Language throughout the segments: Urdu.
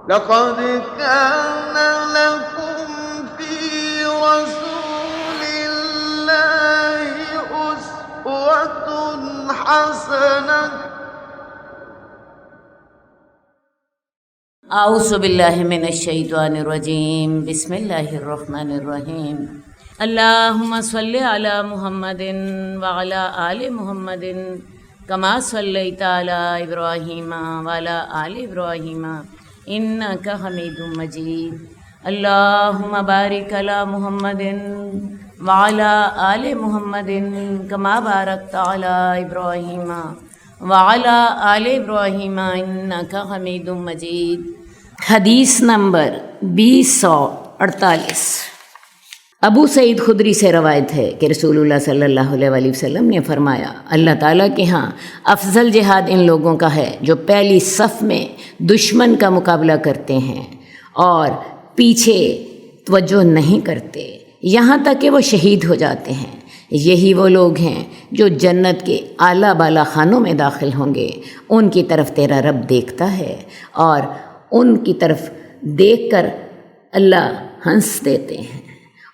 لقد كان لكم في رسول الله أسوة حسنة اعوذ باللہ من الشیطان الرجیم بسم اللہ الرحمن الرحیم اللہم صلی علی محمد وعلی آل محمد کما صلیت علی ابراہیم وعلی آل ابراہیم انک حمید مجید اللہم بارک علی محمد وعلی آل محمد کما بارکت علی ابراہیم وعلی آل ابراہیم انک حمید مجید۔ حدیث نمبر 2048 ابو سعید خدری سے روایت ہے کہ رسول اللہ صلی اللہ علیہ وآلہ وسلم نے فرمایا، اللہ تعالیٰ کے ہاں افضل جہاد ان لوگوں کا ہے جو پہلی صف میں دشمن کا مقابلہ کرتے ہیں اور پیچھے توجہ نہیں کرتے یہاں تک کہ وہ شہید ہو جاتے ہیں۔ یہی وہ لوگ ہیں جو جنت کے اعلیٰ بالا خانوں میں داخل ہوں گے۔ ان کی طرف تیرا رب دیکھتا ہے اور ان کی طرف دیکھ کر اللہ ہنس دیتے ہیں،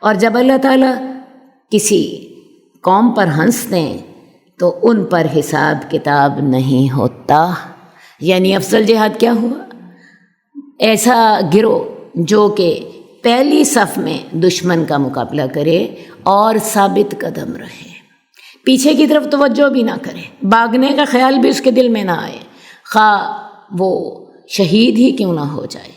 اور جب اللہ تعالیٰ کسی قوم پر ہنس دیں تو ان پر حساب کتاب نہیں ہوتا۔ یعنی افضل جہاد کیا ہوا؟ ایسا گروہ جو کہ پہلی صف میں دشمن کا مقابلہ کرے اور ثابت قدم رہے، پیچھے کی طرف توجہ بھی نہ کرے، بھاگنے کا خیال بھی اس کے دل میں نہ آئے، خواہ وہ شہید ہی کیوں نہ ہو جائے۔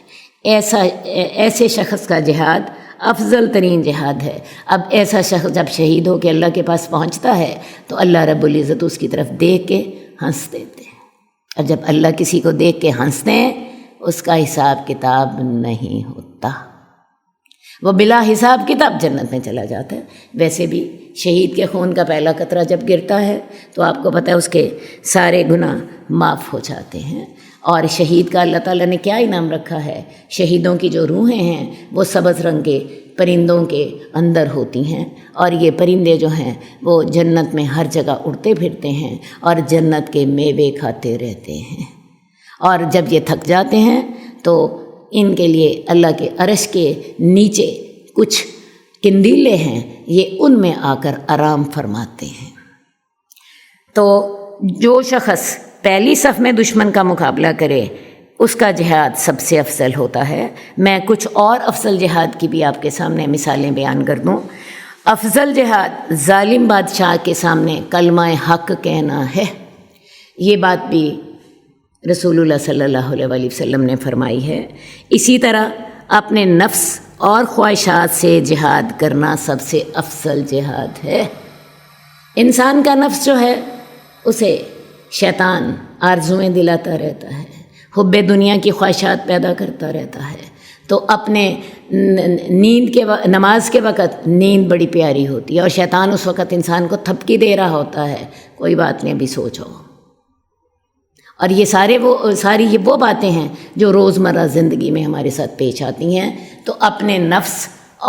ایسے شخص کا جہاد افضل ترین جہاد ہے۔ اب ایسا شخص جب شہید ہو کے اللہ کے پاس پہنچتا ہے تو اللہ رب العزت اس کی طرف دیکھ کے ہنس دیتے ہیں، اور جب اللہ کسی کو دیکھ کے ہنستے ہیں اس کا حساب کتاب نہیں ہوتا، وہ بلا حساب کتاب جنت میں چلا جاتا ہے۔ ویسے بھی شہید کے خون کا پہلا قطرہ جب گرتا ہے تو آپ کو پتہ ہے اس کے سارے گناہ معاف ہو جاتے ہیں۔ اور شہید کا اللہ تعالیٰ نے کیا انعام رکھا ہے؟ شہیدوں کی جو روحیں ہیں وہ سبز رنگ کے پرندوں کے اندر ہوتی ہیں، اور یہ پرندے جو ہیں وہ جنت میں ہر جگہ اڑتے پھرتے ہیں اور جنت کے میوے کھاتے رہتے ہیں، اور جب یہ تھک جاتے ہیں تو ان کے لیے اللہ کے عرش کے نیچے کچھ قندیلے ہیں، یہ ان میں آ کر آرام فرماتے ہیں۔ تو جو شخص پہلی صف میں دشمن کا مقابلہ کرے اس کا جہاد سب سے افضل ہوتا ہے۔ میں کچھ اور افضل جہاد کی بھی آپ کے سامنے مثالیں بیان کر دوں۔ افضل جہاد ظالم بادشاہ کے سامنے کلمہ حق کہنا ہے۔ یہ بات بھی رسول اللہ صلی اللہ علیہ وآلہ وسلم نے فرمائی ہے۔ اسی طرح اپنے نفس اور خواہشات سے جہاد کرنا سب سے افضل جہاد ہے۔ انسان کا نفس جو ہے اسے شیطان آرزویں دلاتا رہتا ہے، حب دنیا کی خواہشات پیدا کرتا رہتا ہے، تو اپنے نماز کے وقت نیند بڑی پیاری ہوتی ہے، اور شیطان اس وقت انسان کو تھپکی دے رہا ہوتا ہے، کوئی بات نہیں ابھی سوچو۔ اور یہ ساری وہ باتیں ہیں جو روزمرہ زندگی میں ہمارے ساتھ پیش آتی ہیں۔ تو اپنے نفس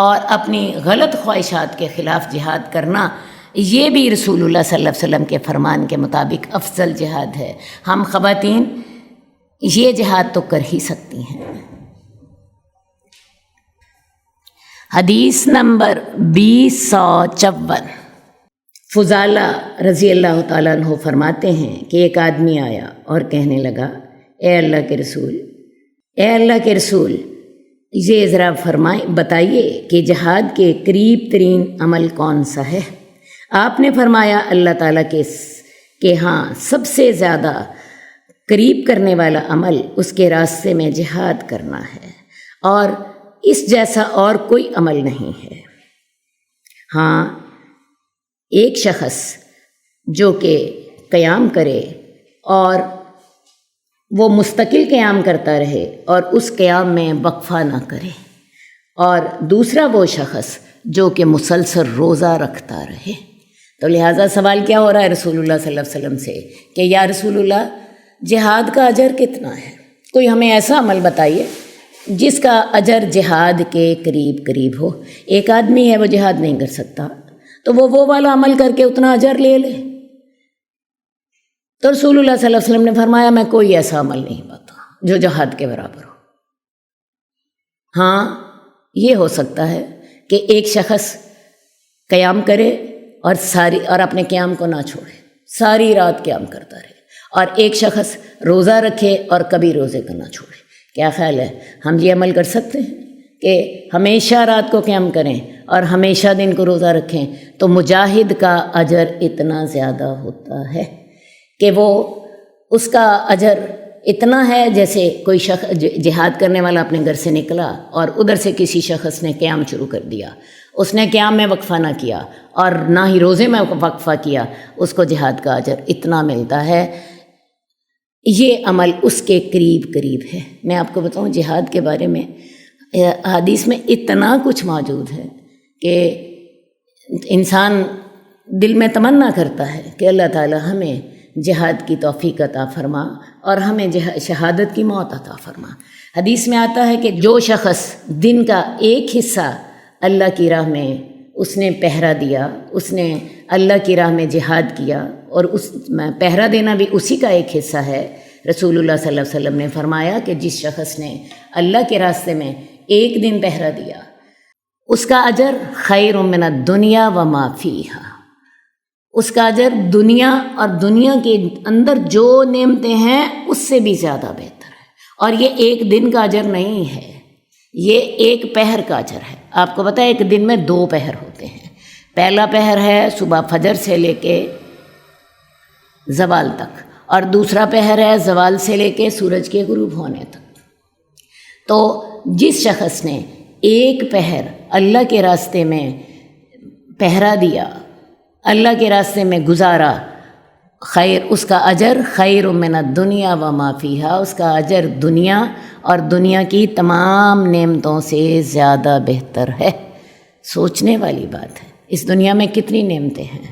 اور اپنی غلط خواہشات کے خلاف جہاد کرنا یہ بھی رسول اللہ صلی اللہ علیہ وسلم کے فرمان کے مطابق افضل جہاد ہے۔ ہم خواتین یہ جہاد تو کر ہی سکتی ہیں۔ حدیث نمبر 2054 فضالہ رضی اللہ تعالیٰ عنہ فرماتے ہیں کہ ایک آدمی آیا اور کہنے لگا، اے اللہ کے رسول یہ ذرا بتائیے کہ جہاد کے قریب ترین عمل کون سا ہے؟ آپ نے فرمایا، اللہ تعالیٰ کے ہاں سب سے زیادہ قریب کرنے والا عمل اس کے راستے میں جہاد کرنا ہے، اور اس جیسا اور کوئی عمل نہیں ہے۔ ہاں، ایک شخص جو کہ قیام کرے اور وہ مستقل قیام کرتا رہے اور اس قیام میں وقفہ نہ کرے، اور دوسرا وہ شخص جو کہ مسلسل روزہ رکھتا رہے۔ تو لہٰذا سوال کیا ہو رہا ہے رسول اللہ صلی اللہ علیہ وسلم سے کہ یا رسول اللہ جہاد کا اجر کتنا ہے؟ کوئی ہمیں ایسا عمل بتائیے جس کا اجر جہاد کے قریب ہو۔ ایک آدمی ہے وہ جہاد نہیں کر سکتا تو وہ والا عمل کر کے اتنا اجر لے لے۔ تو رسول اللہ صلی اللہ علیہ وسلم نے فرمایا میں کوئی ایسا عمل نہیں پاتا جو جہاد کے برابر ہو۔ ہاں یہ ہو سکتا ہے کہ ایک شخص قیام کرے اور اپنے قیام کو نہ چھوڑے، ساری رات قیام کرتا رہے، اور ایک شخص روزہ رکھے اور کبھی روزے کو نہ چھوڑے۔ کیا خیال ہے، ہم یہ عمل کر سکتے ہیں کہ ہمیشہ رات کو قیام کریں اور ہمیشہ دن کو روزہ رکھیں؟ تو مجاہد کا اجر اتنا زیادہ ہوتا ہے کہ وہ اس کا اجر اتنا ہے جیسے کوئی شخص جہاد کرنے والا اپنے گھر سے نکلا اور ادھر سے کسی شخص نے قیام شروع کر دیا، اس نے قیام میں وقفہ نہ کیا اور نہ ہی روزے میں وقفہ کیا، اس کو جہاد کا اجر اتنا ملتا ہے۔ یہ عمل اس کے قریب قریب ہے۔ میں آپ کو بتاؤں جہاد کے بارے میں حدیث میں اتنا کچھ موجود ہے کہ انسان دل میں تمنا کرتا ہے کہ اللہ تعالی ہمیں جہاد کی توفیق عطا فرما اور ہمیں شہادت کی موت عطا فرما۔ حدیث میں آتا ہے کہ جو شخص دن کا ایک حصہ اللہ کی راہ میں اس نے پہرا دیا، اس نے اللہ کی راہ میں جہاد کیا، اور اس پہرا دینا بھی اسی کا ایک حصہ ہے۔ رسول اللہ صلی اللہ علیہ وسلم نے فرمایا کہ جس شخص نے اللہ کے راستے میں ایک دن پہرا دیا، اس کا اجر خیر من الدنیا و ما فیہا، اس کا اجر دنیا اور دنیا کے اندر جو نعمتیں ہیں اس سے بھی زیادہ بہتر ہے۔ اور یہ ایک دن کا اجر نہیں ہے، یہ ایک پہر کا اجر ہے۔ آپ کو پتہ ہے ایک دن میں 2 پہر ہوتے ہیں۔ پہلا پہر ہے صبح فجر سے لے کے زوال تک، اور دوسرا پہر ہے زوال سے لے کے سورج کے غروب ہونے تک۔ تو جس شخص نے ایک پہر اللہ کے راستے میں پہرا دیا، اللہ کے راستے میں گزارا، خیر اس کا اجر خیر من الدنیا و ما فیہا، اس کا اجر دنیا اور دنیا کی تمام نعمتوں سے زیادہ بہتر ہے۔ سوچنے والی بات ہے، اس دنیا میں کتنی نعمتیں ہیں،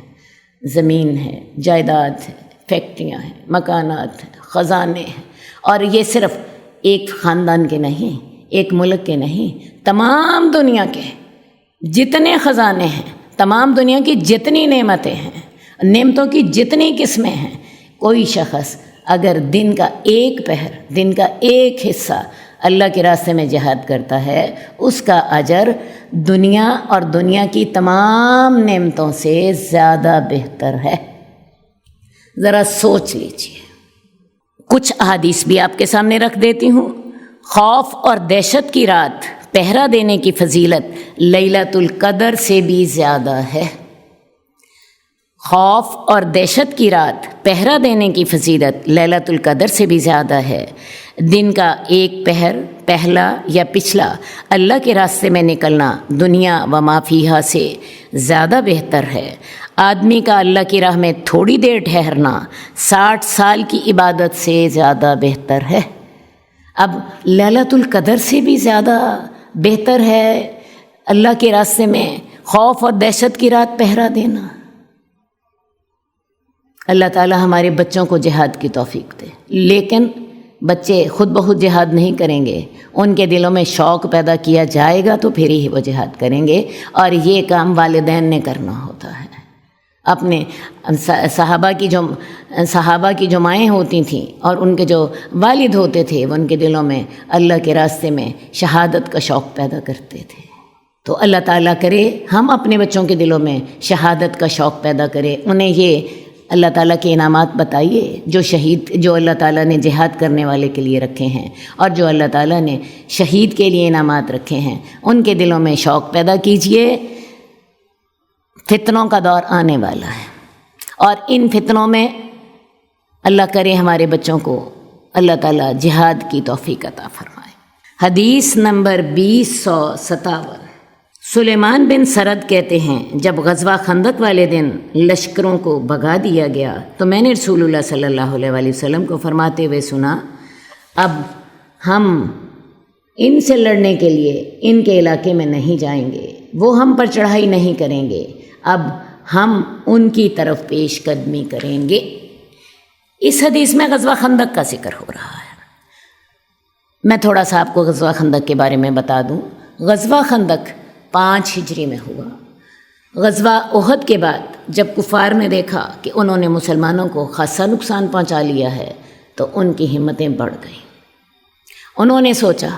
زمین ہے، جائیداد ہے، فیکٹریاں ہیں، مکانات ہیں، خزانے ہیں، اور یہ صرف ایک خاندان کے نہیں، ایک ملک کے نہیں، تمام دنیا کے جتنے خزانے ہیں، تمام دنیا کی جتنی نعمتیں ہیں، نعمتوں کی جتنی قسمیں ہیں، کوئی شخص اگر دن کا ایک پہر، دن کا ایک حصہ اللہ کے راستے میں جہاد کرتا ہے، اس کا اجر دنیا اور دنیا کی تمام نعمتوں سے زیادہ بہتر ہے۔ ذرا سوچ لیجیے۔ کچھ احادیث بھی آپ کے سامنے رکھ دیتی ہوں۔ خوف اور دہشت کی رات پہرا دینے کی فضیلت لیلۃ القدر سے بھی زیادہ ہے۔ خوف اور دہشت کی رات پہرا دینے کی فضیلت لیلۃ القدر سے بھی زیادہ ہے۔ دن کا ایک پہر، پہلا یا پچھلا، اللہ کے راستے میں نکلنا دنیا و ما فیہا سے زیادہ بہتر ہے۔ آدمی کا اللہ کی راہ میں تھوڑی دیر ٹھہرنا 60 سال کی عبادت سے زیادہ بہتر ہے۔ اب لیلۃ القدر سے بھی زیادہ بہتر ہے اللہ کے راستے میں خوف اور دہشت کی رات پہرا دینا۔ اللہ تعالی ہمارے بچوں کو جہاد کی توفیق دے، لیکن بچے خود بخود جہاد نہیں کریں گے، ان کے دلوں میں شوق پیدا کیا جائے گا تو پھر ہی وہ جہاد کریں گے، اور یہ کام والدین نے کرنا ہوتا ہے۔ اپنے صحابہ کی جو مائیں ہوتی تھیں اور ان کے جو والد ہوتے تھے، وہ ان کے دلوں میں اللہ کے راستے میں شہادت کا شوق پیدا کرتے تھے۔ تو اللہ تعالیٰ کرے ہم اپنے بچوں کے دلوں میں شہادت کا شوق پیدا کرے، انہیں یہ اللہ تعالیٰ کے انعامات بتائیے جو اللہ تعالیٰ نے جہاد کرنے والے کے لیے رکھے ہیں، اور جو اللہ تعالیٰ نے شہید کے لیے انعامات رکھے ہیں، ان کے دلوں میں شوق پیدا کیجئے۔ فتنوں کا دور آنے والا ہے، اور ان فتنوں میں اللہ کرے ہمارے بچوں کو اللہ تعالیٰ جہاد کی توفیق عطا فرمائے۔ حدیث نمبر 2057۔ سلیمان بن سرد کہتے ہیں، جب غزوہ خندق والے دن لشکروں کو بھگا دیا گیا تو میں نے رسول اللہ صلی اللہ علیہ وآلہ وسلم کو فرماتے ہوئے سنا، اب ہم ان سے لڑنے کے لیے ان کے علاقے میں نہیں جائیں گے، وہ ہم پر چڑھائی نہیں کریں گے، اب ہم ان کی طرف پیش قدمی کریں گے۔ اس حدیث میں غزوہ خندق کا ذکر ہو رہا ہے۔ میں تھوڑا سا آپ کو غزوہ خندق کے بارے میں بتا دوں۔ غزوہ خندق 5 ہجری میں ہوا۔ غزوہ احد کے بعد جب کفار نے دیکھا کہ انہوں نے مسلمانوں کو خاصا نقصان پہنچا لیا ہے تو ان کی ہمتیں بڑھ گئیں۔ انہوں نے سوچا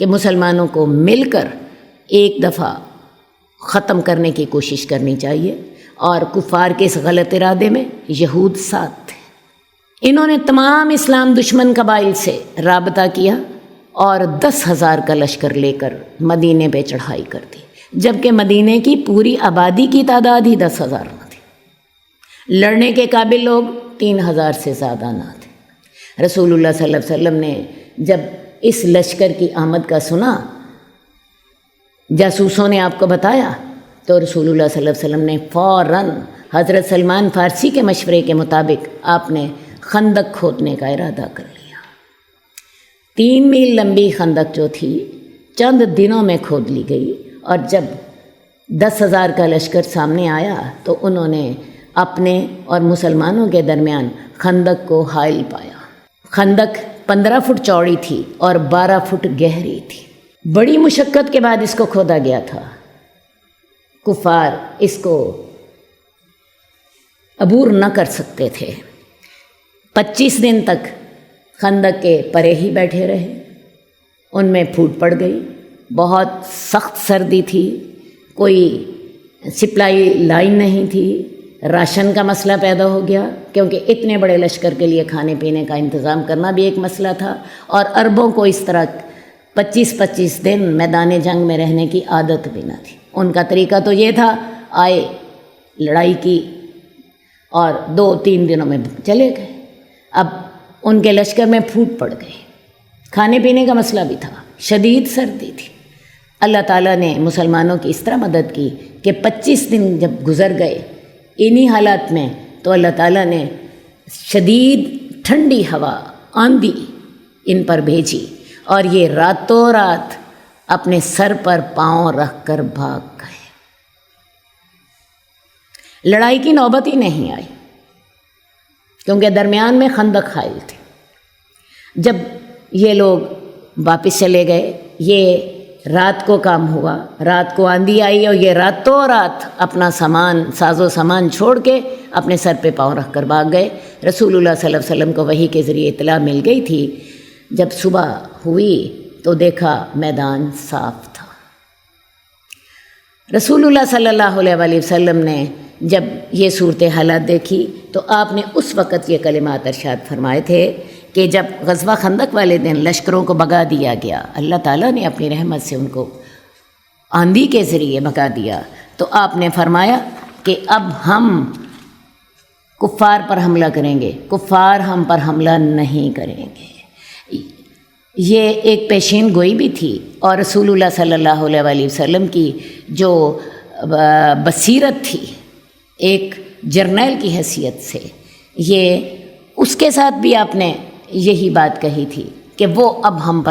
کہ مسلمانوں کو مل کر ایک دفعہ ختم کرنے کی کوشش کرنی چاہیے، اور کفار کے اس غلط ارادے میں یہود ساتھ تھے۔ انہوں نے تمام اسلام دشمن قبائل سے رابطہ کیا اور 10,000 کا لشکر لے کر مدینے پہ چڑھائی کر دی، جبکہ مدینے کی پوری آبادی کی تعداد ہی 10,000 نہ تھی۔ لڑنے کے قابل لوگ 3,000 سے زیادہ نہ تھے۔ رسول اللہ صلی اللہ علیہ وسلم نے جب اس لشکر کی آمد کا سنا، جاسوسوں نے آپ کو بتایا، تو رسول اللہ صلی اللہ علیہ وسلم نے فوراً حضرت سلمان فارسی کے مشورے کے مطابق آپ نے خندق کھودنے کا ارادہ کر لیا۔ 3 میل لمبی خندق جو تھی چند دنوں میں کھود لی گئی، اور جب 10,000 کا لشکر سامنے آیا تو انہوں نے اپنے اور مسلمانوں کے درمیان خندق کو حائل پایا۔ خندق 15 فٹ چوڑی تھی اور 12 فٹ گہری تھی۔ بڑی مشقت کے بعد اس کو کھودا گیا تھا۔ کفار اس کو عبور نہ کر سکتے تھے۔ 25 دن تک خندق کے پرے ہی بیٹھے رہے، ان میں پھوٹ پڑ گئی، بہت سخت سردی تھی، کوئی سپلائی لائن نہیں تھی، راشن کا مسئلہ پیدا ہو گیا، کیونکہ اتنے بڑے لشکر کے لیے کھانے پینے کا انتظام کرنا بھی ایک مسئلہ تھا، اور عربوں کو اس طرح 25 دن میدان جنگ میں رہنے کی عادت بھی نہ تھی۔ ان کا طریقہ تو یہ تھا، آئے لڑائی کی اور 2-3 دنوں میں چلے گئے۔ اب ان کے لشکر میں پھوٹ پڑ گئی، کھانے پینے کا مسئلہ بھی تھا، شدید سردی تھی۔ اللہ تعالیٰ نے مسلمانوں کی اس طرح مدد کی کہ 25 دن جب گزر گئے انہی حالات میں، تو اللہ تعالیٰ نے شدید ٹھنڈی ہوا، آندھی ان پر بھیجی، اور یہ راتوں رات اپنے سر پر پاؤں رکھ کر بھاگ گئے۔ لڑائی کی نوبت ہی نہیں آئی، کیونکہ درمیان میں خندق حائل تھے۔ جب یہ لوگ واپس چلے گئے، یہ رات کو کام ہوا، رات کو آندھی آئی، اور یہ راتوں رات اپنا ساز و سامان چھوڑ کے اپنے سر پہ پاؤں رکھ کر بھاگ گئے۔ رسول اللہ صلی اللہ علیہ وسلم کو وحی کے ذریعے اطلاع مل گئی تھی۔ جب صبح ہوئی تو دیکھا میدان صاف تھا۔ رسول اللہ صلی اللہ علیہ وآلہ وسلم نے جب یہ صورت حالات دیکھی تو آپ نے اس وقت یہ کلمات ارشاد فرمائے تھے کہ جب غزوہ خندق والے دن لشکروں کو بھگا دیا گیا، اللہ تعالیٰ نے اپنی رحمت سے ان کو آندھی کے ذریعے بھگا دیا، تو آپ نے فرمایا کہ اب ہم کفار پر حملہ کریں گے، کفار ہم پر حملہ نہیں کریں گے۔ یہ ایک پیشین گوئی بھی تھی، اور رسول اللہ صلی اللہ علیہ وآلہ وسلم کی جو بصیرت تھی ایک جرنیل کی حیثیت سے، یہ اس کے ساتھ بھی آپ نے یہی بات کہی تھی کہ وہ اب ہم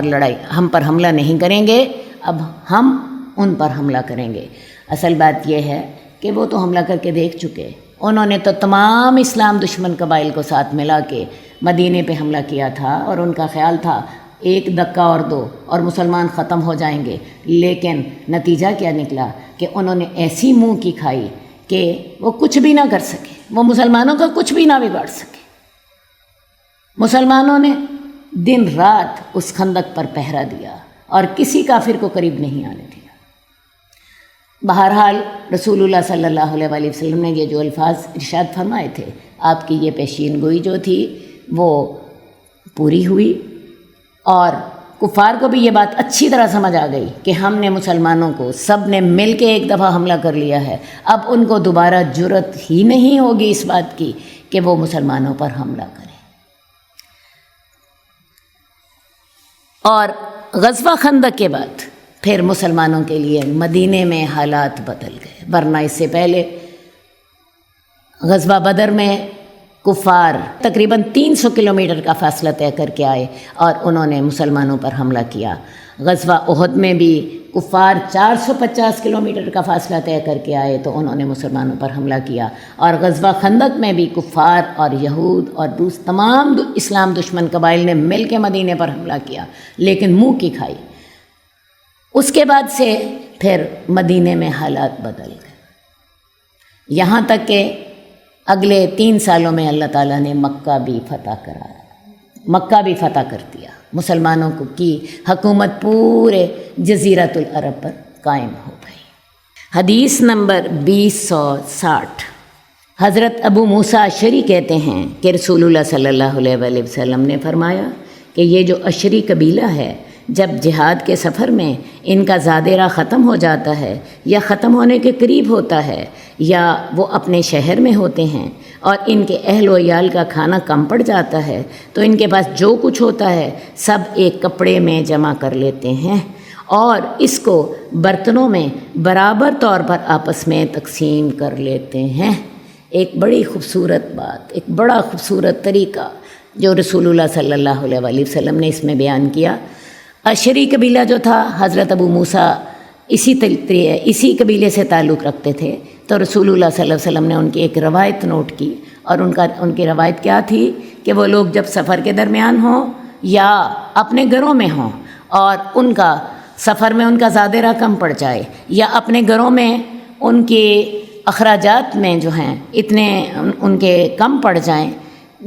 پر حملہ نہیں کریں گے، اب ہم ان پر حملہ کریں گے۔ اصل بات یہ ہے کہ وہ تو حملہ کر کے دیکھ چکے، انہوں نے تو تمام اسلام دشمن قبائل کو ساتھ ملا کے مدینے پہ حملہ کیا تھا، اور ان کا خیال تھا ایک دکہ اور دو اور مسلمان ختم ہو جائیں گے۔ لیکن نتیجہ کیا نکلا کہ انہوں نے ایسی منہ کی کھائی کہ وہ کچھ بھی نہ کر سکے، وہ مسلمانوں کا کچھ بھی نہ بگاڑ سکے۔ مسلمانوں نے دن رات اس خندق پر پہرا دیا اور کسی کافر کو قریب نہیں آنے دیا۔ بہرحال رسول اللہ صلی اللہ علیہ وآلہ وسلم نے یہ جو الفاظ ارشاد فرمائے تھے، آپ کی یہ پیشین گوئی جو تھی وہ پوری ہوئی، اور کفار کو بھی یہ بات اچھی طرح سمجھ آ گئی کہ ہم نے مسلمانوں کو سب نے مل کے ایک دفعہ حملہ کر لیا ہے، اب ان کو دوبارہ جرأت ہی نہیں ہوگی اس بات کی کہ وہ مسلمانوں پر حملہ کریں۔ اور غزوہ خندق کے بعد پھر مسلمانوں کے لیے مدینے میں حالات بدل گئے، ورنہ اس سے پہلے غزوہ بدر میں کفار تقریباً 300 کلومیٹر کا فاصلہ طے کر کے آئے اور انہوں نے مسلمانوں پر حملہ کیا۔ غزوہ احد میں بھی کفار 450 کلومیٹر کا فاصلہ طے کر کے آئے تو انہوں نے مسلمانوں پر حملہ کیا، اور غزوہ خندق میں بھی کفار اور یہود اور تمام اسلام دشمن قبائل نے مل کے مدینے پر حملہ کیا، لیکن منہ کی کھائی۔ اس کے بعد سے پھر مدینے میں حالات بدل گئے، یہاں تک کہ اگلے 3 سالوں میں اللہ تعالیٰ نے مکہ بھی فتح کرایا، مکہ بھی فتح کر دیا، مسلمانوں کو کی حکومت پورے جزیرۃ العرب پر قائم ہو گئی۔ حدیث نمبر 2060، حضرت ابو موسیٰ اشعری کہتے ہیں کہ رسول اللہ صلی اللہ علیہ وآلہ وسلم نے فرمایا کہ یہ جو اشعری قبیلہ ہے، جب جہاد کے سفر میں ان کا زادرہ ختم ہو جاتا ہے یا ختم ہونے کے قریب ہوتا ہے، یا وہ اپنے شہر میں ہوتے ہیں اور ان کے اہل و عیال کا کھانا کم پڑ جاتا ہے، تو ان کے پاس جو کچھ ہوتا ہے سب ایک کپڑے میں جمع کر لیتے ہیں اور اس کو برتنوں میں برابر طور پر آپس میں تقسیم کر لیتے ہیں۔ ایک بڑی خوبصورت بات، ایک بڑا خوبصورت طریقہ جو رسول اللہ صلی اللہ علیہ وآلہ وسلم نے اس میں بیان کیا۔ اشعری قبیلہ جو تھا، حضرت ابو موسیٰ اسی قبیلے سے تعلق رکھتے تھے، تو رسول اللہ صلی اللہ علیہ وسلم نے ان کی ایک روایت نوٹ کی، اور ان کی روایت کیا تھی کہ وہ لوگ جب سفر کے درمیان ہوں یا اپنے گھروں میں ہوں اور ان کا سفر میں ان کا زادرہ کم پڑ جائے یا اپنے گھروں میں ان کے اخراجات میں جو ہیں اتنے ان کے کم پڑ جائیں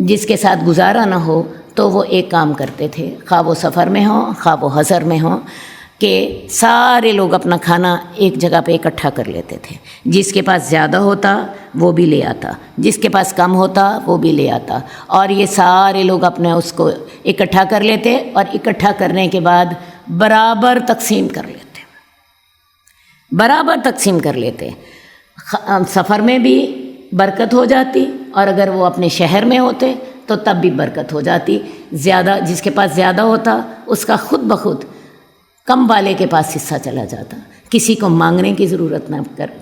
جس کے ساتھ گزارا نہ ہو، تو وہ ایک کام کرتے تھے، خواہ وہ سفر میں ہوں خواہ وہ حضر میں ہوں، کہ سارے لوگ اپنا کھانا ایک جگہ پہ اکٹھا کر لیتے تھے۔ جس کے پاس زیادہ ہوتا وہ بھی لے آتا، جس کے پاس کم ہوتا وہ بھی لے آتا، اور یہ سارے لوگ اپنے اس کو اکٹھا کر لیتے اور اکٹھا کرنے کے بعد برابر تقسیم کر لیتے۔ سفر میں بھی برکت ہو جاتی، اور اگر وہ اپنے شہر میں ہوتے تو تب بھی برکت ہو جاتی۔ زیادہ جس کے پاس زیادہ ہوتا اس کا خود بخود کم والے کے پاس حصہ چلا جاتا، کسی کو مانگنے کی ضرورت نہ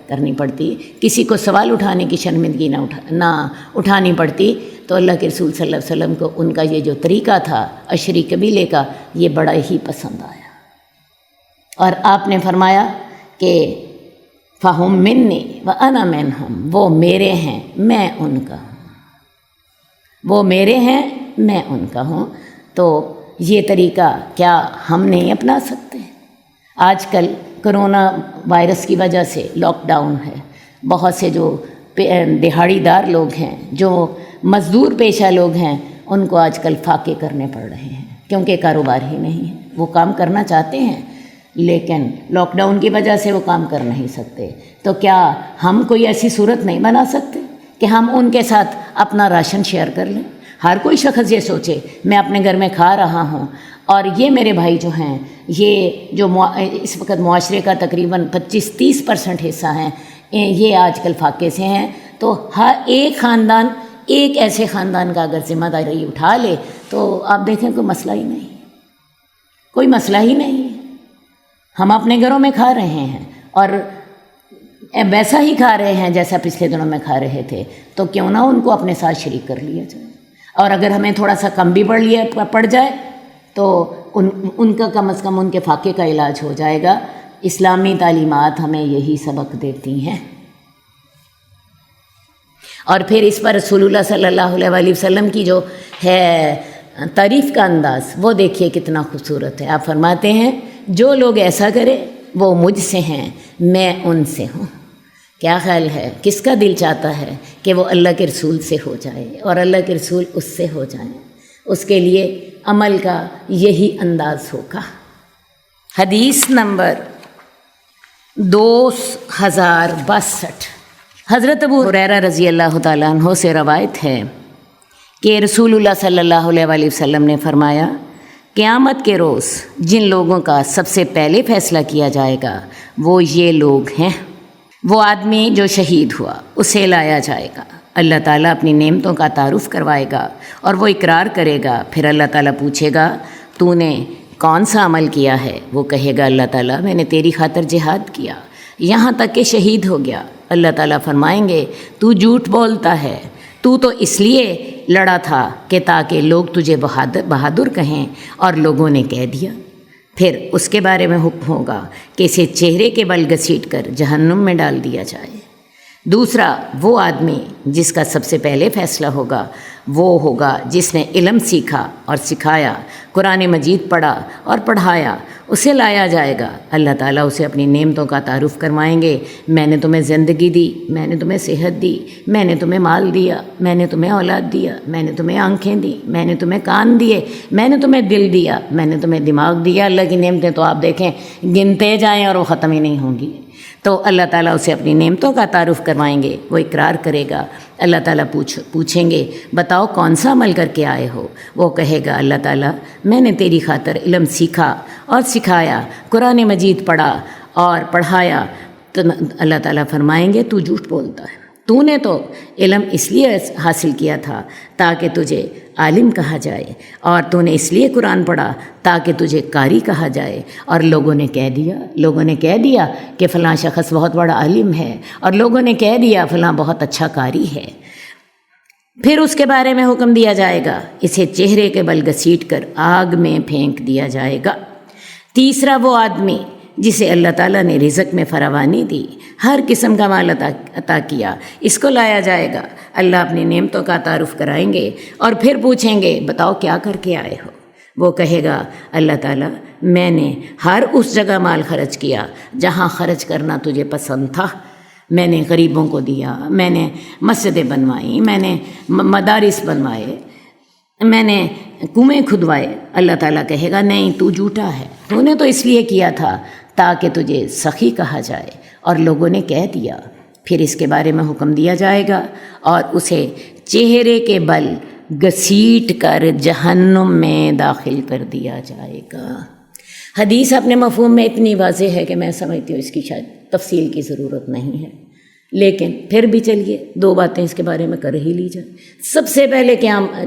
کرنی پڑتی، کسی کو سوال اٹھانے کی شرمندگی نہ اٹھانی پڑتی۔ تو اللہ کے رسول صلی اللہ علیہ وسلم کو ان کا یہ جو طریقہ تھا اشعری قبیلے کا، یہ بڑا ہی پسند آیا، اور آپ نے فرمایا کہ فَهُمْ مِنِّي وَأَنَا مِنْهُمْ، وہ میرے ہیں میں ان کا ہوں، وہ میرے ہیں میں ان کا ہوں۔ تو یہ طریقہ کیا ہم نہیں اپنا سکتے؟ آج کل کرونا وائرس کی وجہ سے لاک ڈاؤن ہے، بہت سے جو دہاڑی دار لوگ ہیں، جو مزدور پیشہ لوگ ہیں، ان کو آج کل فاقے کرنے پڑ رہے ہیں، کیونکہ کاروبار ہی نہیں ہے۔ وہ کام کرنا چاہتے ہیں لیکن لاک ڈاؤن کی وجہ سے وہ کام کر نہیں سکتے۔ تو کیا ہم کوئی ایسی صورت نہیں بنا سکتے کہ ہم ان کے ساتھ اپنا راشن شیئر کر لیں؟ ہر کوئی شخص یہ سوچے میں اپنے گھر میں کھا رہا ہوں، اور یہ میرے بھائی جو ہیں، یہ جو اس وقت معاشرے کا تقریباً 25-30% حصہ ہیں، یہ آج کل فاقے سے ہیں۔ تو ہر ایک خاندان، ایک ایسے خاندان کا اگر ذمہ داری اٹھا لے تو آپ دیکھیں کوئی مسئلہ ہی نہیں، کوئی مسئلہ ہی نہیں ہے۔ ہم اپنے گھروں میں کھا رہے ہیں اور ویسا ہی کھا رہے ہیں جیسا پچھلے دنوں میں کھا رہے تھے، تو کیوں نہ ان کو اپنے ساتھ شریک کر لیا جائے، اور اگر ہمیں تھوڑا سا کم بھی پڑ جائے تو ان کا کم از کم ان کے فاقے کا علاج ہو جائے گا۔ اسلامی تعلیمات ہمیں یہی سبق دیتی ہیں۔ اور پھر اس پر رسول اللہ صلی اللہ علیہ وآلہ وسلم کی جو ہے تعریف کا انداز، وہ دیکھیے کتنا خوبصورت ہے۔ آپ فرماتے ہیں جو لوگ ایسا کرے وہ مجھ سے ہیں، میں ان سے ہوں۔ کیا خیال ہے، کس کا دل چاہتا ہے کہ وہ اللہ کے رسول سے ہو جائے اور اللہ کے رسول اس سے ہو جائیں؟ اس کے لیے عمل کا یہی انداز ہوگا۔ حدیث نمبر 2062، حضرت ابو ہریرہ رضی اللہ تعالیٰ عنہ سے روایت ہے کہ رسول اللہ صلی اللہ علیہ وآلہ وسلم نے فرمایا، قیامت کے روز جن لوگوں کا سب سے پہلے فیصلہ کیا جائے گا وہ یہ لوگ ہیں۔ وہ آدمی جو شہید ہوا اسے لایا جائے گا، اللہ تعالیٰ اپنی نعمتوں کا تعارف کروائے گا اور وہ اقرار کرے گا۔ پھر اللہ تعالیٰ پوچھے گا تو نے کون سا عمل کیا ہے؟ وہ کہے گا اللہ تعالیٰ میں نے تیری خاطر جہاد کیا یہاں تک کہ شہید ہو گیا۔ اللہ تعالیٰ فرمائیں گے تو جھوٹ بولتا ہے، تو اس لیے لڑا تھا کہ تاکہ لوگ تجھے بہادر کہیں، اور لوگوں نے کہہ دیا۔ پھر اس کے بارے میں حکم ہوگا کہ اسے چہرے کے بل گھسیٹ کر جہنم میں ڈال دیا جائے۔ دوسرا وہ آدمی جس کا سب سے پہلے فیصلہ ہوگا وہ ہوگا جس نے علم سیکھا اور سکھایا، قرآن مجید پڑھا اور پڑھایا، اسے لایا جائے گا، اللہ تعالیٰ اسے اپنی نعمتوں کا تعارف کروائیں گے۔ میں نے تمہیں زندگی دی، میں نے تمہیں صحت دی، میں نے تمہیں مال دیا، میں نے تمہیں اولاد دیا، میں نے تمہیں آنکھیں دی، میں نے تمہیں کان دیے، میں نے تمہیں دل دیا، میں نے تمہیں دماغ دیا۔ اللہ کی نعمتیں تو آپ دیکھیں گنتے جائیں اور وہ ختم ہی نہیں ہوں گی۔ تو اللہ تعالیٰ اسے اپنی نعمتوں کا تعارف کروائیں گے، وہ اقرار کرے گا۔ اللہ تعالیٰ پوچھیں گے بتاؤ کون سا عمل کر کے آئے ہو؟ وہ کہے گا اللہ تعالیٰ میں نے تیری خاطر علم سیکھا اور سکھایا، قرآن مجید پڑھا اور پڑھایا۔ تو اللہ تعالیٰ فرمائیں گے تو جھوٹ بولتا ہے، تو نے تو علم اس لیے حاصل کیا تھا تاکہ تجھے عالم کہا جائے، اور تو نے اس لیے قرآن پڑھا تاکہ تجھے قاری کہا جائے، اور لوگوں نے کہہ دیا کہ فلاں شخص بہت بڑا عالم ہے، اور لوگوں نے کہہ دیا فلاں بہت اچھا قاری ہے۔ پھر اس کے بارے میں حکم دیا جائے گا اسے چہرے کے بل گھسیٹ کر آگ میں پھینک دیا جائے گا۔ تیسرا وہ آدمی جسے اللہ تعالیٰ نے رزق میں فراوانی دی، ہر قسم کا مال عطا کیا، اس کو لایا جائے گا۔ اللہ اپنی نعمتوں کا تعارف کرائیں گے اور پھر پوچھیں گے بتاؤ کیا کر کے آئے ہو؟ وہ کہے گا اللہ تعالیٰ میں نے ہر اس جگہ مال خرچ کیا جہاں خرچ کرنا تجھے پسند تھا، میں نے غریبوں کو دیا، میں نے مسجدیں بنوائیں، میں نے مدارس بنوائے، میں نے کنویں کھدوائے۔ اللہ تعالیٰ کہے گا نہیں تو جھوٹا ہے، تو نے تو اس لیے کیا تھا تاکہ تجھے سخی کہا جائے، اور لوگوں نے کہہ دیا۔ پھر اس کے بارے میں حکم دیا جائے گا اور اسے چہرے کے بل گھسیٹ کر جہنم میں داخل کر دیا جائے گا۔ حدیث اپنے مفہوم میں اتنی واضح ہے کہ میں سمجھتی ہوں اس کی شاید تفصیل کی ضرورت نہیں ہے، لیکن پھر بھی چلیے دو باتیں اس کے بارے میں کر ہی لی جائے۔ سب سے پہلے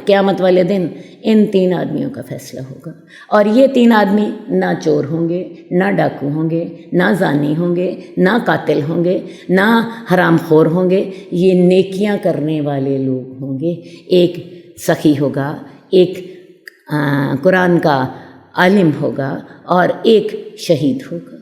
قیامت والے دن ان تین آدمیوں کا فیصلہ ہوگا، اور یہ تین آدمی نہ چور ہوں گے، نہ ڈاکو ہوں گے، نہ زانی ہوں گے، نہ قاتل ہوں گے، نہ حرام خور ہوں گے، یہ نیکیاں کرنے والے لوگ ہوں گے۔ ایک سخی ہوگا، ایک قرآن کا عالم ہوگا، اور ایک شہید ہوگا۔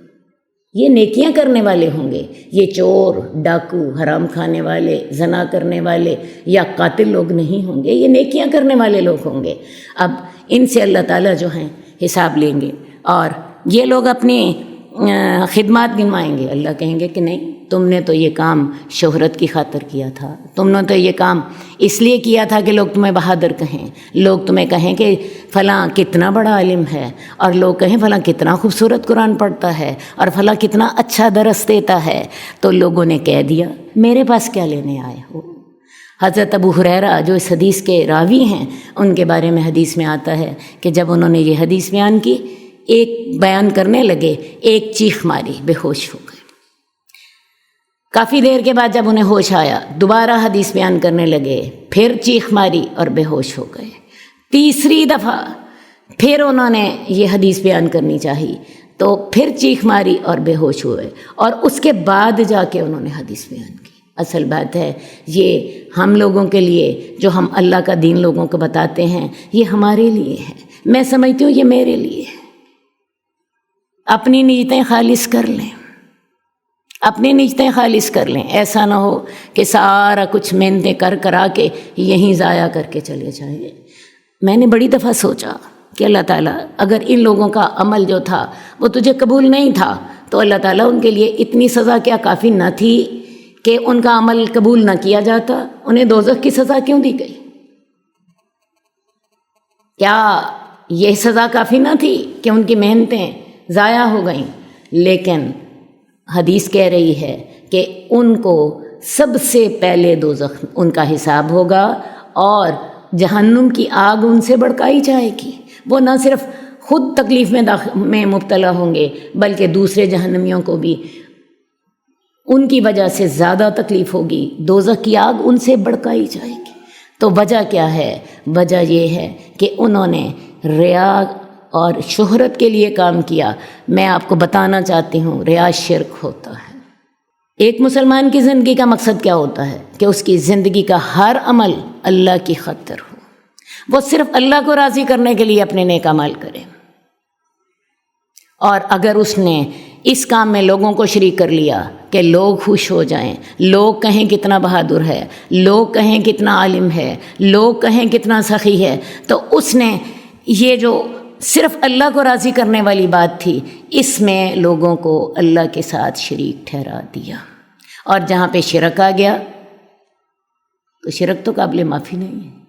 یہ نیکیاں کرنے والے ہوں گے، یہ چور، ڈاکو، حرام کھانے والے، زنا کرنے والے یا قاتل لوگ نہیں ہوں گے، یہ نیکیاں کرنے والے لوگ ہوں گے۔ اب ان سے اللہ تعالیٰ جو ہیں حساب لیں گے، اور یہ لوگ اپنی خدمات گنوائیں گے۔ اللہ کہیں گے کہ نہیں تم نے تو یہ کام شہرت کی خاطر کیا تھا، تم نے تو یہ کام اس لیے کیا تھا کہ لوگ تمہیں بہادر کہیں، لوگ تمہیں کہیں کہ فلاں کتنا بڑا عالم ہے، اور لوگ کہیں فلاں کتنا خوبصورت قرآن پڑھتا ہے، اور فلاں کتنا اچھا درس دیتا ہے۔ تو لوگوں نے کہہ دیا میرے پاس کیا لینے آئے ہو؟ حضرت ابو ہریرہ جو اس حدیث کے راوی ہیں، ان کے بارے میں حدیث میں آتا ہے کہ جب انہوں نے یہ حدیث بیان کی، ایک بیان کرنے لگے، ایک چیخ ماری، بے ہوش ہو گئے۔ کافی دیر کے بعد جب انہیں ہوش آیا، دوبارہ حدیث بیان کرنے لگے، پھر چیخ ماری اور بے ہوش ہو گئے۔ تیسری دفعہ پھر انہوں نے یہ حدیث بیان کرنی چاہی، تو پھر چیخ ماری اور بے ہوش ہوئے، اور اس کے بعد جا کے انہوں نے حدیث بیان کی۔ اصل بات ہے یہ ہم لوگوں کے لیے جو ہم اللہ کا دین لوگوں کو بتاتے ہیں، یہ ہمارے لیے ہے۔ میں سمجھتی ہوں یہ میرے لیے ہے۔ اپنی نیتیں خالص کر لیں، اپنی نیتیں خالص کر لیں، ایسا نہ ہو کہ سارا کچھ محنتیں کرا کے یہیں ضائع کر کے چلے جائیں۔ میں نے بڑی دفعہ سوچا کہ اللہ تعالیٰ اگر ان لوگوں کا عمل جو تھا وہ تجھے قبول نہیں تھا، تو اللہ تعالیٰ ان کے لیے اتنی سزا کیا کافی نہ تھی کہ ان کا عمل قبول نہ کیا جاتا؟ انہیں دوزخ کی سزا کیوں دی گئی؟ کیا یہ سزا کافی نہ تھی کہ ان کی محنتیں ضائع ہو گئیں؟ لیکن حدیث کہہ رہی ہے کہ ان کو سب سے پہلے دوزخ ان کا حساب ہوگا، اور جہنم کی آگ ان سے بھڑکائی جائے گی۔ وہ نہ صرف خود تکلیف میں مبتلا ہوں گے، بلکہ دوسرے جہنمیوں کو بھی ان کی وجہ سے زیادہ تکلیف ہوگی۔ دوزخ کی آگ ان سے بھڑکائی جائے گی۔ تو وجہ کیا ہے؟ وجہ یہ ہے کہ انہوں نے ریا اور شہرت کے لیے کام کیا۔ میں آپ کو بتانا چاہتی ہوں ریا شرک ہوتا ہے۔ ایک مسلمان کی زندگی کا مقصد کیا ہوتا ہے؟ کہ اس کی زندگی کا ہر عمل اللہ کی خاطر ہو، وہ صرف اللہ کو راضی کرنے کے لیے اپنے نیک اعمال کرے۔ اور اگر اس نے اس کام میں لوگوں کو شریک کر لیا کہ لوگ خوش ہو جائیں، لوگ کہیں کتنا بہادر ہے، لوگ کہیں کتنا عالم ہے، لوگ کہیں کتنا سخی ہے، تو اس نے یہ جو صرف اللہ کو راضی کرنے والی بات تھی، اس میں لوگوں کو اللہ کے ساتھ شریک ٹھہرا دیا، اور جہاں پہ شرک آ گیا تو شرک تو قابل معافی نہیں ہے۔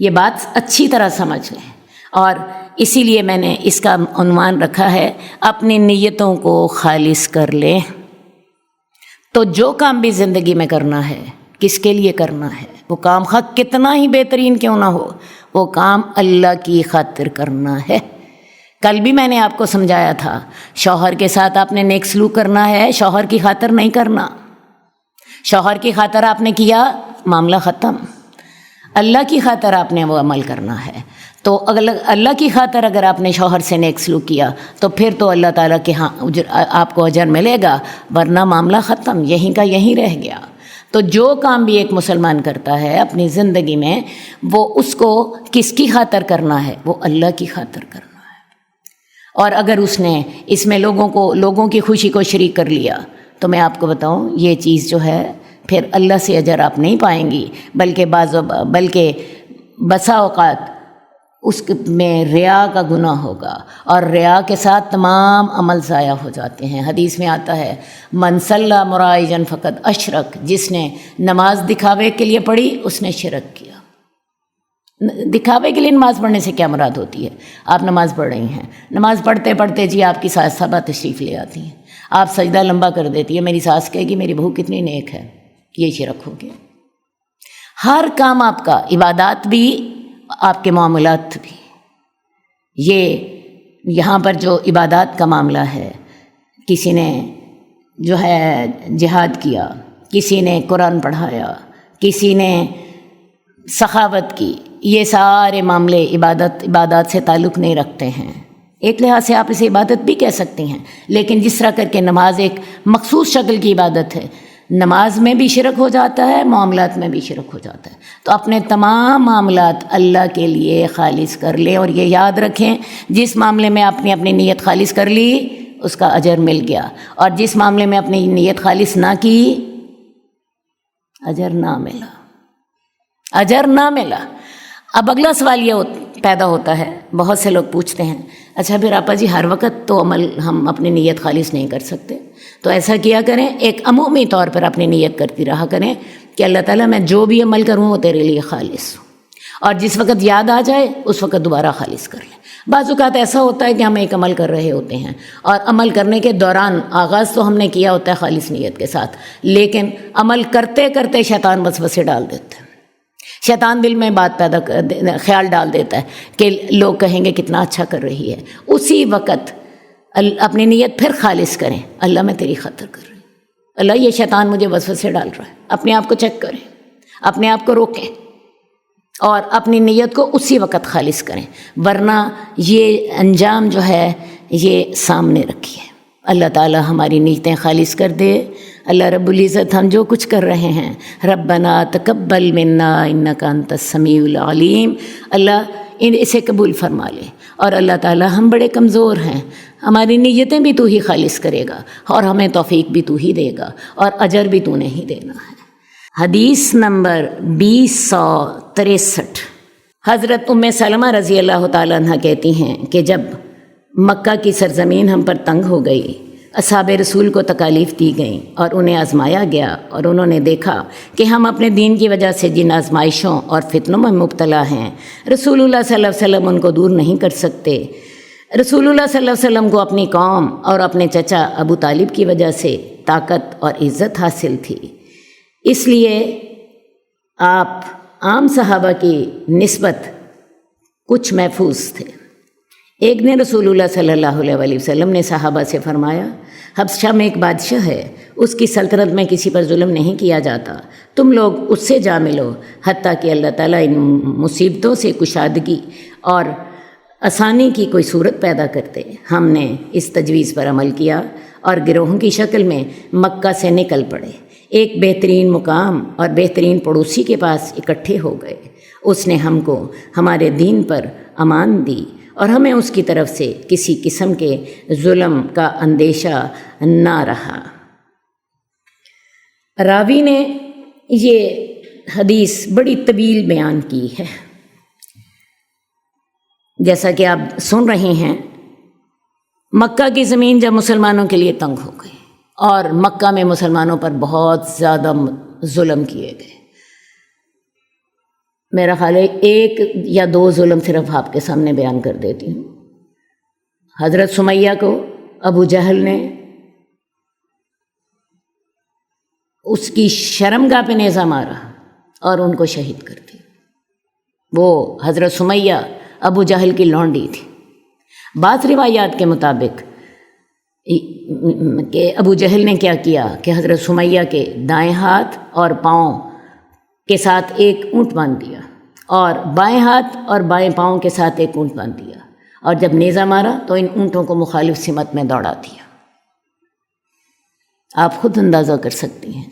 یہ بات اچھی طرح سمجھ لیں، اور اسی لیے میں نے اس کا عنوان رکھا ہے اپنی نیتوں کو خالص کر لیں۔ تو جو کام بھی زندگی میں کرنا ہے، کس کے لیے کرنا ہے، وہ کام خواہ کتنا ہی بہترین کیوں نہ ہو، وہ کام اللہ کی خاطر کرنا ہے۔ کل بھی میں نے آپ کو سمجھایا تھا، شوہر کے ساتھ آپ نے نیک سلوک کرنا ہے، شوہر کی خاطر نہیں کرنا۔ شوہر کی خاطر آپ نے کیا، معاملہ ختم۔ اللہ کی خاطر آپ نے وہ عمل کرنا ہے۔ تو اللہ کی خاطر اگر آپ نے شوہر سے نیک سلوک کیا تو پھر تو اللہ تعالیٰ کے ہاں آپ کو اجر ملے گا، ورنہ معاملہ ختم، یہیں کا یہیں رہ گیا۔ تو جو کام بھی ایک مسلمان کرتا ہے اپنی زندگی میں، وہ اس کو کس کی خاطر کرنا ہے، وہ اللہ کی خاطر کرنا ہے۔ اور اگر اس نے اس میں لوگوں کی خوشی کو شریک کر لیا تو میں آپ کو بتاؤں، یہ چیز جو ہے پھر اللہ سے اجر آپ نہیں پائیں گی، بلکہ بسا اوقات اس میں ریا کا گناہ ہوگا، اور ریا کے ساتھ تمام عمل ضائع ہو جاتے ہیں۔ حدیث میں آتا ہے من صلی مرائجن فقط اشرک، جس نے نماز دکھاوے کے لیے پڑھی اس نے شرک کیا۔ دکھاوے کے لیے نماز پڑھنے سے کیا مراد ہوتی ہے؟ آپ نماز پڑھ رہی ہیں، نماز پڑھتے پڑھتے جی آپ کی ساس صاحبہ تشریف لے آتی ہیں، آپ سجدہ لمبا کر دیتی ہے، میری ساس کہے گی میری بہو کتنی نیک ہے، یہ شرک ہو گیا۔ ہر کام آپ کا، عبادات بھی، آپ کے معاملات بھی، یہ یہاں پر جو عبادات کا معاملہ ہے، کسی نے جو ہے جہاد کیا، کسی نے قرآن پڑھایا، کسی نے سخاوت کی، یہ سارے معاملے عبادات سے تعلق نہیں رکھتے ہیں۔ ایک لحاظ سے آپ اسے عبادت بھی کہہ سکتی ہیں، لیکن جس طرح کر کے نماز ایک مخصوص شکل کی عبادت ہے، نماز میں بھی شرک ہو جاتا ہے، معاملات میں بھی شرک ہو جاتا ہے۔ تو اپنے تمام معاملات اللہ کے لیے خالص کر لیں، اور یہ یاد رکھیں جس معاملے میں آپ نے اپنی نیت خالص کر لی اس کا اجر مل گیا، اور جس معاملے میں اپنی نیت خالص نہ کی اجر نہ ملا، اجر نہ ملا۔ اب اگلا سوال یہ پیدا ہوتا ہے، بہت سے لوگ پوچھتے ہیں اچھا پھر آپا جی ہر وقت تو عمل ہم اپنی نیت خالص نہیں کر سکتے، تو ایسا کیا کریں، ایک عمومی طور پر اپنی نیت کرتی رہا کریں کہ اللہ تعالیٰ میں جو بھی عمل کروں وہ تیرے لیے خالص ہوں، اور جس وقت یاد آ جائے اس وقت دوبارہ خالص کر لیں۔ بعض اوقات ایسا ہوتا ہے کہ ہم ایک عمل کر رہے ہوتے ہیں، اور عمل کرنے کے دوران آغاز تو ہم نے کیا ہوتا ہے خالص نیت کے ساتھ، لیکن عمل کرتے کرتے شیطان وسوسے ڈال دیتا ہے، شیطان دل میں بات خیال ڈال دیتا ہے کہ لوگ کہیں گے کتنا اچھا کر رہی ہے۔ اسی وقت اپنی نیت پھر خالص کریں، اللہ میں تیری خاطر کر رہی ہوں، اللہ یہ شیطان مجھے وسوسے ڈال رہا ہے، اپنے آپ کو چیک کریں، اپنے آپ کو روکیں، اور اپنی نیت کو اسی وقت خالص کریں، ورنہ یہ انجام جو ہے یہ سامنے رکھیے۔ اللہ تعالی ہماری نیتیں خالص کر دے۔ اللہ رب العزت ہم جو کچھ کر رہے ہیں، ربنا تقبل منا انک انت السمیع العلیم، اللہ اسے قبول فرما لے۔ اور اللہ تعالی ہم بڑے کمزور ہیں، ہماری نیتیں بھی تو ہی خالص کرے گا، اور ہمیں توفیق بھی تو ہی دے گا، اور اجر بھی تو نے ہی دینا ہے۔ حدیث نمبر 2063، حضرت ام سلمہ رضی اللہ تعالیٰ عنہ کہتی ہیں کہ جب مکہ کی سرزمین ہم پر تنگ ہو گئی، اصحاب رسول کو تکالیف دی گئیں اور انہیں آزمایا گیا، اور انہوں نے دیکھا کہ ہم اپنے دین کی وجہ سے جن آزمائشوں اور فتنوں میں مبتلا ہیں، رسول اللہ صلی اللہ علیہ وسلم ان کو دور نہیں کر سکتے۔ رسول اللہ صلی اللہ علیہ وسلم کو اپنی قوم اور اپنے چچا ابو طالب کی وجہ سے طاقت اور عزت حاصل تھی، اس لیے آپ عام صحابہ کی نسبت کچھ محفوظ تھے۔ ایک دن رسول اللہ صلی اللہ علیہ وسلم نے صحابہ سے فرمایا، حبشہ میں ایک بادشاہ ہے، اس کی سلطنت میں کسی پر ظلم نہیں کیا جاتا، تم لوگ اس سے جا ملو، حتیٰ کہ اللہ تعالیٰ ان مصیبتوں سے کشادگی اور آسانی کی کوئی صورت پیدا کرتے۔ ہم نے اس تجویز پر عمل کیا اور گروہوں کی شکل میں مکہ سے نکل پڑے، ایک بہترین مقام اور بہترین پڑوسی کے پاس اکٹھے ہو گئے۔ اس نے ہم کو ہمارے دین پر امان دی، اور ہمیں اس کی طرف سے کسی قسم کے ظلم کا اندیشہ نہ رہا۔ راوی نے یہ حدیث بڑی طویل بیان کی ہے، جیسا کہ آپ سن رہے ہیں، مکہ کی زمین جب مسلمانوں کے لیے تنگ ہو گئی اور مکہ میں مسلمانوں پر بہت زیادہ ظلم کیے گئے، میرا خیال ہے 1 یا 2 ظلم صرف آپ کے سامنے بیان کر دیتی ہوں۔ حضرت سمیہ کو ابو جہل نے اس کی شرمگاہ پہ نیزہ مارا اور ان کو شہید کر دیا۔ وہ حضرت سمیہ ابو جہل کی لونڈی تھی۔ بعض روایات کے مطابق کہ ابو جہل نے کیا کیا کہ حضرت سمیہ کے دائیں ہاتھ اور پاؤں کے ساتھ ایک اونٹ باندھ دیا اور بائیں ہاتھ اور بائیں پاؤں کے ساتھ ایک اونٹ باندھ دیا، اور جب نیزہ مارا تو ان اونٹوں کو مخالف سمت میں دوڑا دیا۔ آپ خود اندازہ کر سکتی ہیں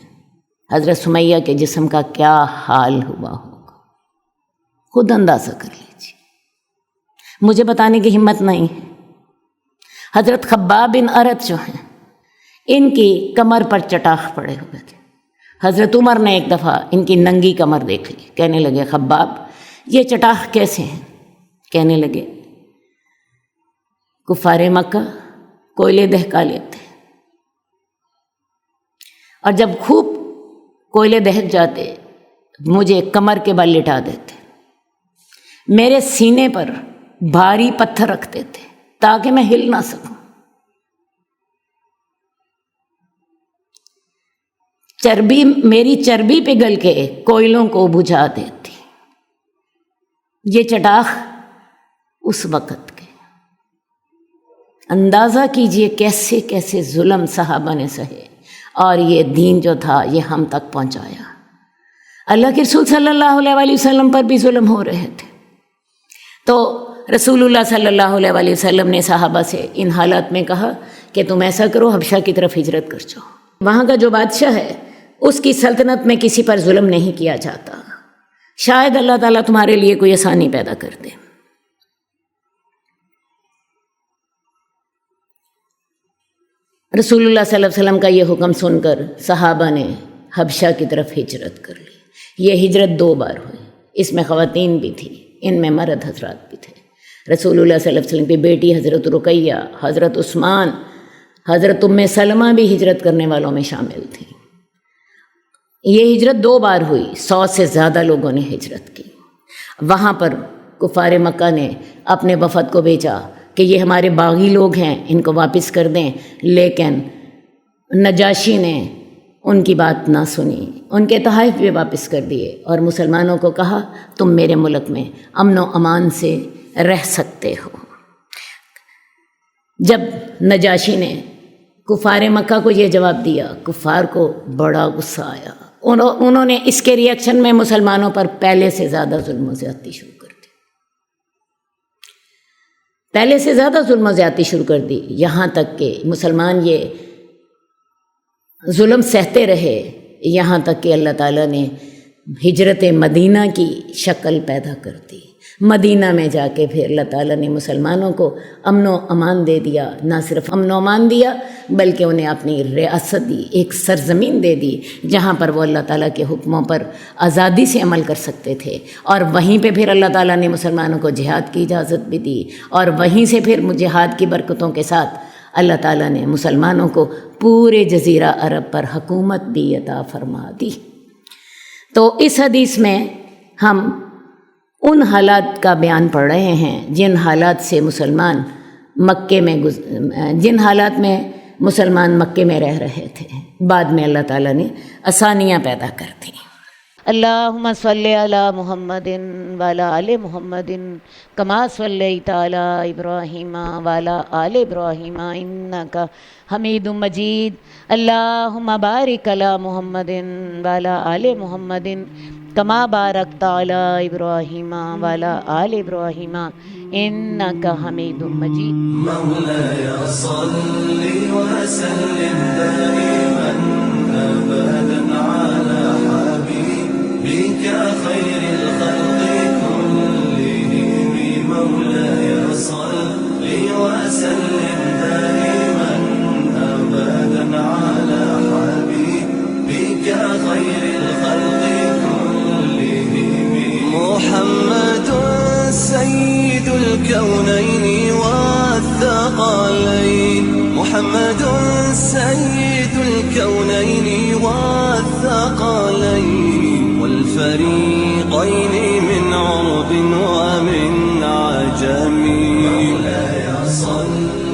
حضرت سمیہ کے جسم کا کیا حال ہوا ہوگا، خود اندازہ کر لیجیے، مجھے بتانے کی ہمت نہیں ہے۔ حضرت خباب بن ارت جو ہیں، ان کی کمر پر چٹاخ پڑے ہوئے تھے۔ حضرت عمر نے ایک دفعہ ان کی ننگی کمر دیکھ لی، کہنے لگے خباب یہ چٹاخ کیسے ہیں؟ کہنے لگے کفار مکہ کوئلے دہکا لیتے، اور جب خوب کوئلے دہک جاتے مجھے کمر کے بل لٹا دیتے، میرے سینے پر بھاری پتھر رکھتے تھے تاکہ میں ہل نہ سکوں۔ میری چربی پگھل کے کوئلوں کو بجھا دیتی۔ یہ چٹاخ اس وقت کے، اندازہ کیجئے کیسے کیسے ظلم صحابہ نے سہے، اور یہ دین جو تھا یہ ہم تک پہنچایا۔ اللہ کے رسول صلی اللہ علیہ وسلم پر بھی ظلم ہو رہے تھے، تو رسول اللہ صلی اللہ علیہ وسلم نے صحابہ سے ان حالات میں کہا کہ تم ایسا کرو، حبشہ کی طرف ہجرت کر جاؤ، وہاں کا جو بادشاہ ہے اس کی سلطنت میں کسی پر ظلم نہیں کیا جاتا، شاید اللہ تعالیٰ تمہارے لیے کوئی آسانی پیدا کر دے۔ رسول اللہ صلی اللہ علیہ وسلم کا یہ حکم سن کر صحابہ نے حبشہ کی طرف ہجرت کر لی۔ یہ ہجرت 2 بار ہوئی، اس میں خواتین بھی تھیں، ان میں مرد حضرات بھی تھے۔ رسول اللہ صلی اللہ علیہ وسلم کی بیٹی حضرت رقیہ، حضرت عثمان، حضرت ام سلمہ بھی ہجرت کرنے والوں میں شامل تھیں۔ یہ ہجرت 2 بار ہوئی، 100 سے زیادہ لوگوں نے ہجرت کی۔ وہاں پر کفار مکہ نے اپنے وفد کو بھیجا کہ یہ ہمارے باغی لوگ ہیں، ان کو واپس کر دیں، لیکن نجاشی نے ان کی بات نہ سنی، ان کے تحائف بھی واپس کر دیے اور مسلمانوں کو کہا تم میرے ملک میں امن و امان سے رہ سکتے ہو۔ جب نجاشی نے کفار مکہ کو یہ جواب دیا، کفار کو بڑا غصہ آیا، انہوں نے اس کے ری ایکشن میں مسلمانوں پر پہلے سے زیادہ ظلم و زیادتی شروع کر دی، پہلے سے زیادہ ظلم و زیادتی شروع کر دی، یہاں تک کہ مسلمان یہ ظلم سہتے رہے، یہاں تک کہ اللہ تعالیٰ نے ہجرت مدینہ کی شکل پیدا کر دی۔ مدینہ میں جا کے پھر اللہ تعالیٰ نے مسلمانوں کو امن و امان دے دیا، نہ صرف امن و امان دیا بلکہ انہیں اپنی ریاست دی، ایک سرزمین دے دی جہاں پر وہ اللہ تعالیٰ کے حکموں پر آزادی سے عمل کر سکتے تھے، اور وہیں پہ پھر اللہ تعالیٰ نے مسلمانوں کو جہاد کی اجازت بھی دی، اور وہیں سے پھر جہاد کی برکتوں کے ساتھ اللہ تعالیٰ نے مسلمانوں کو پورے جزیرہ عرب پر حکومت بھی عطا فرما دی۔ تو اس حدیث میں ہم ان حالات کا بیان پڑھ رہے ہیں جن حالات سے مسلمان مکے میں رہ رہے تھے، بعد میں اللہ تعالیٰ نے آسانیاں پیدا کر دیں۔ اللہم صلی علی محمد وعلی آل محمد کما صلیت علی ابراہیم وعلی آل ابراہیم انک حمید مجید۔ اللہم بارک علی محمد وعلی آل محمد کما بارکت علی ابراہیم وعلی آل ابراہیم انک حمید مجید۔ مولاي صل وسلم دائما ابدا على حبيبك خير الخلق كلهم، مولاي صل وسلم دائما ابدا على حبيبك خير الخلق كلهم، محمد سيد الكونين والثقلين محمد سيد الكونين والثقلين والفريقين من عرب ومن عجم مولاي صل